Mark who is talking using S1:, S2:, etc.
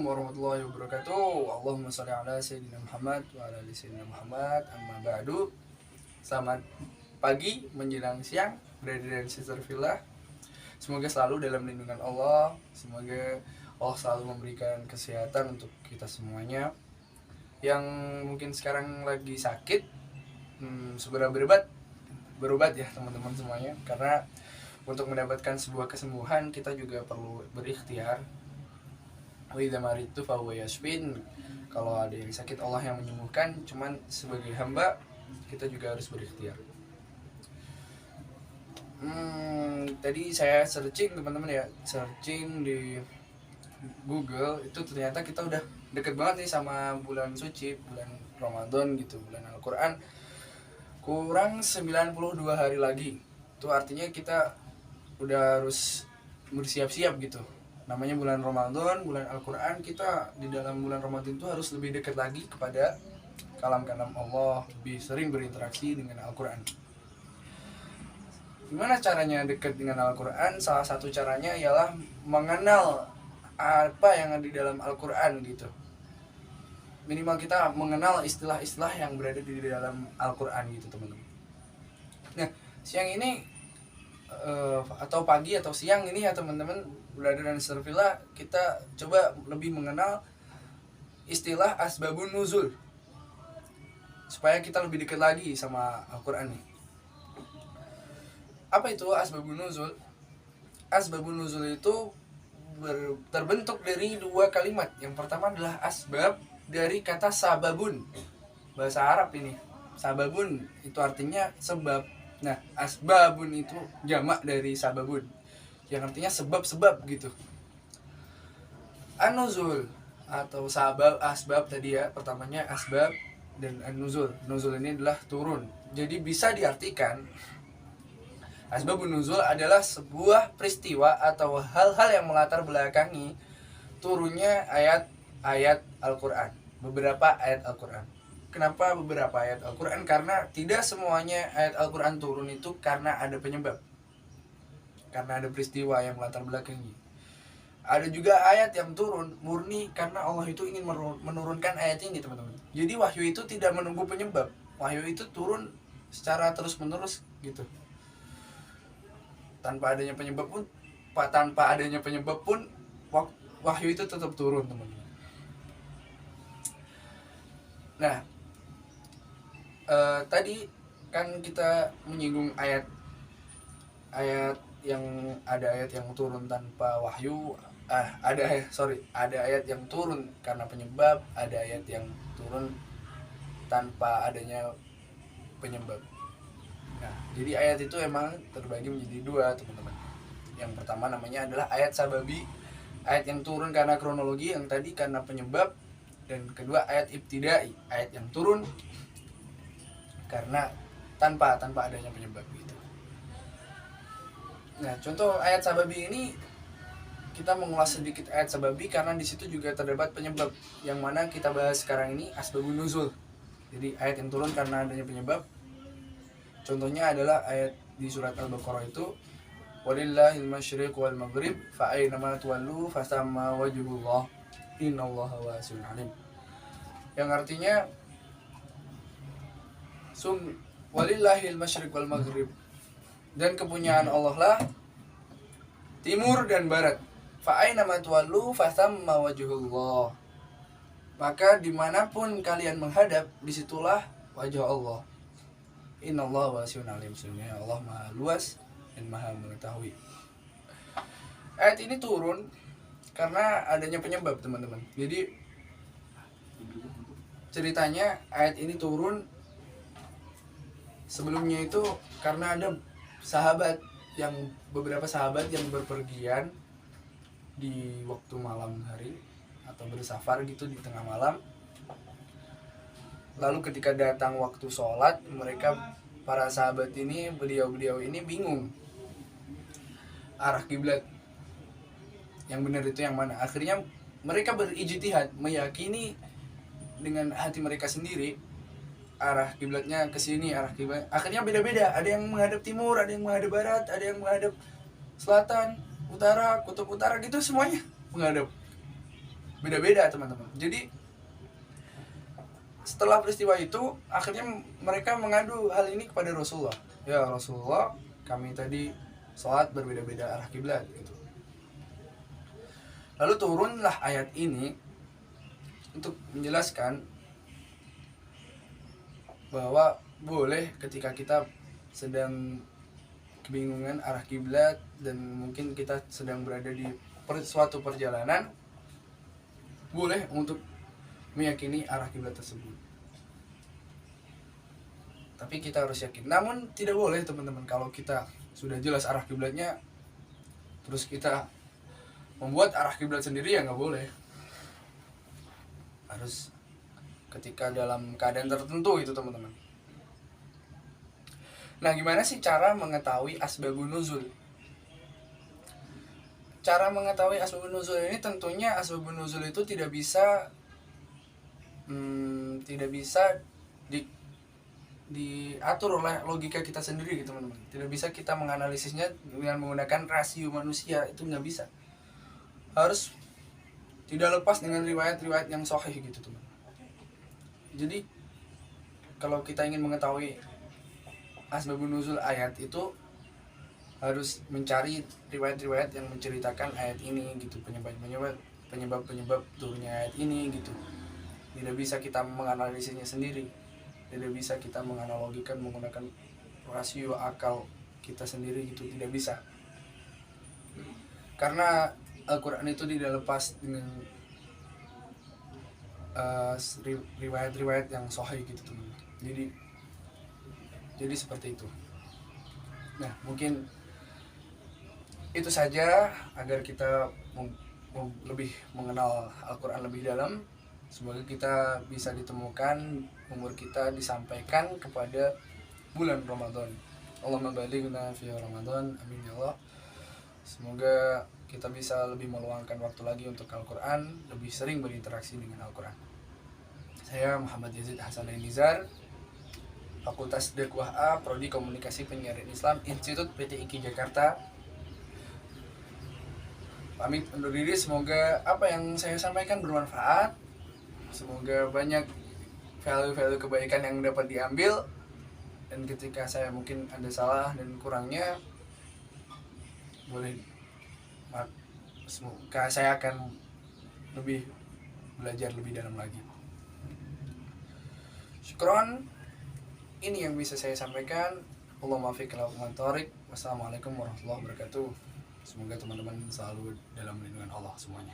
S1: warahmatullahi wabarakatuh. Allahumma shalli ala sayyidina Muhammad wa ala ali sayyidina Muhammad. Amma ba'du. Selamat pagi menjelang siang, brother dan sister fillah. Semoga selalu dalam lindungan Allah. Semoga Allah selalu memberikan kesehatan untuk kita semuanya. Yang mungkin sekarang lagi sakit, segera berobat ya teman-teman semuanya. Karena untuk mendapatkan sebuah kesembuhan kita juga perlu berikhtiar. Wa idza maridtu fa huwa yashfin. Kalau ada yang sakit Allah yang menyembuhkan, cuman sebagai hamba kita juga harus berikhtiar. Tadi saya searching teman-teman ya, searching di Google, itu ternyata kita udah deket banget nih sama bulan suci, bulan Ramadan gitu, bulan Al-Quran. Kurang 92 hari lagi. Itu artinya kita udah harus bersiap-siap gitu. Namanya bulan Ramadan, bulan Al-Quran, kita di dalam bulan Ramadan itu harus lebih dekat lagi kepada kalam-kalam Allah, lebih sering berinteraksi dengan Al-Quran. Gimana caranya dekat dengan Al-Quran? Salah satu caranya ialah mengenal apa yang ada di dalam Al-Quran gitu. Minimal kita mengenal istilah-istilah yang berada di dalam Al-Quran gitu teman-teman. Nah, siang ini atau pagi atau siang ini ya teman-teman, brother dan sister fillah, kita coba lebih mengenal istilah asbabun nuzul supaya kita lebih dekat lagi sama Al-Quran nih. Apa itu asbabun nuzul? Asbabun nuzul itu terbentuk dari dua kalimat. Yang pertama adalah asbab dari kata sababun, bahasa Arab ini. Sababun itu artinya sebab. Nah, asbabun itu jamak dari sababun, yang artinya sebab-sebab gitu. An-nuzul atau asbab tadi ya, pertamanya asbab dan an-nuzul. Nuzul ini adalah turun. Jadi bisa diartikan asbabun nuzul adalah sebuah peristiwa atau hal-hal yang melatar belakangi turunnya ayat-ayat Al-Quran, beberapa ayat Al-Quran. Kenapa beberapa ayat Al-Quran? Karena tidak semuanya ayat Al-Quran turun itu karena ada penyebab, karena ada peristiwa yang melatar belakangi. Ada juga ayat yang turun murni karena Allah itu ingin menurunkan ayat ini teman-teman. Jadi wahyu itu tidak menunggu penyebab, wahyu itu turun secara terus-menerus gitu. Tanpa adanya penyebab pun wahyu itu tetap turun teman-teman. Nah, tadi kan kita menyinggung ayat yang ada ayat yang turun tanpa wahyu, ada ayat yang turun karena penyebab, ada ayat yang turun tanpa adanya penyebab. Nah, jadi ayat itu emang terbagi menjadi dua teman-teman. Yang pertama namanya adalah ayat sababi, ayat yang turun karena kronologi, yang tadi karena penyebab. Dan kedua ayat ibtidai, ayat yang turun karena tanpa adanya penyebab gitu. Nah, contoh ayat sababi ini kita mengulas sedikit ayat sababi karena di situ juga terdapat penyebab, yang mana kita bahas sekarang ini asbabun nuzul. Jadi ayat yang turun karena adanya penyebab. Contohnya adalah ayat di surat Al-Baqarah itu, walillahil masyriq wal maghrib fa aynama tuwallu fasamma wajhullah innallaha wasi'un alim. Yang artinya walillahil masyriq wal maghrib, dan kepunyaan Allah lah timur dan barat. Fa aynama tuwallu fasamma wajhullah, maka dimanapun kalian menghadap, disitulah wajah Allah. Innallaha wasi'un alim, sesungguhnya Allah maha luas dan maha mengetahui. Ayat ini turun karena adanya penyebab teman-teman. Jadi ceritanya ayat ini turun sebelumnya itu karena ada beberapa sahabat yang berpergian di waktu malam hari atau bersafar gitu di tengah malam. Lalu ketika datang waktu sholat, para sahabat ini, beliau ini bingung arah kiblat yang benar itu yang mana. Akhirnya mereka berijtihad, meyakini dengan hati mereka sendiri arah kiblatnya ke sini, arah kiblat. Akhirnya beda-beda, ada yang menghadap timur, ada yang menghadap barat, ada yang menghadap selatan, utara, kutub utara gitu, semuanya menghadap. beda-beda teman-teman. Jadi setelah peristiwa itu akhirnya mereka mengadu hal ini kepada Rasulullah. Ya Rasulullah, kami tadi sholat berbeda-beda arah kiblat gitu. Lalu turunlah ayat ini untuk menjelaskan bahwa boleh ketika kita sedang kebingungan arah kiblat dan mungkin kita sedang berada di suatu perjalanan, boleh untuk meyakini arah kiblat tersebut. Tapi kita harus yakin. Namun tidak boleh teman-teman kalau kita sudah jelas arah kiblatnya terus kita membuat arah kiblat sendiri, ya nggak boleh. Harus ketika dalam keadaan tertentu itu teman-teman. Nah, gimana sih cara mengetahui asbabun nuzul? Cara mengetahui asbabun nuzul ini tentunya asbabun nuzul itu tidak bisa diatur oleh logika kita sendiri gitu teman-teman. Tidak bisa kita menganalisisnya dengan menggunakan rasio manusia, itu nggak bisa. Harus tidak lepas dengan riwayat-riwayat yang sahih gitu teman. Jadi kalau kita ingin mengetahui asbabun nuzul ayat itu harus mencari riwayat-riwayat yang menceritakan ayat ini gitu, penyebab turunnya ayat ini gitu. Tidak bisa kita menganalisisnya sendiri, tidak bisa kita menganalogikan menggunakan rasio akal kita sendiri gitu, tidak bisa. Karena Al-Quran itu tidak lepas dengan riwayat-riwayat yang sahih gitu teman. Jadi seperti itu. Nah, mungkin itu saja agar kita lebih mengenal Al-Quran lebih dalam. Semoga kita bisa ditemukan, umur kita disampaikan kepada bulan Ramadan. Allahumma balighna fi Ramadan, amin ya Allah. Semoga kita bisa lebih meluangkan waktu lagi untuk Al-Quran, lebih sering berinteraksi dengan Al-Quran. Saya Muhammad Yazid Hasan Nizar, Fakultas Dakwah A, Prodi Komunikasi Penyiaran Islam, Institut PT IKI Jakarta. Pamit undur diri, semoga apa yang saya sampaikan bermanfaat. Semoga banyak value-value kebaikan yang dapat diambil. Dan ketika saya mungkin ada salah dan kurangnya, boleh, semoga saya akan lebih belajar lebih dalam lagi. Syukron, ini yang bisa saya sampaikan. Allahumma fiqh wa tariq. Wassalamualaikum warahmatullahi wabarakatuh. Semoga teman-teman selalu dalam lindungan Allah semuanya.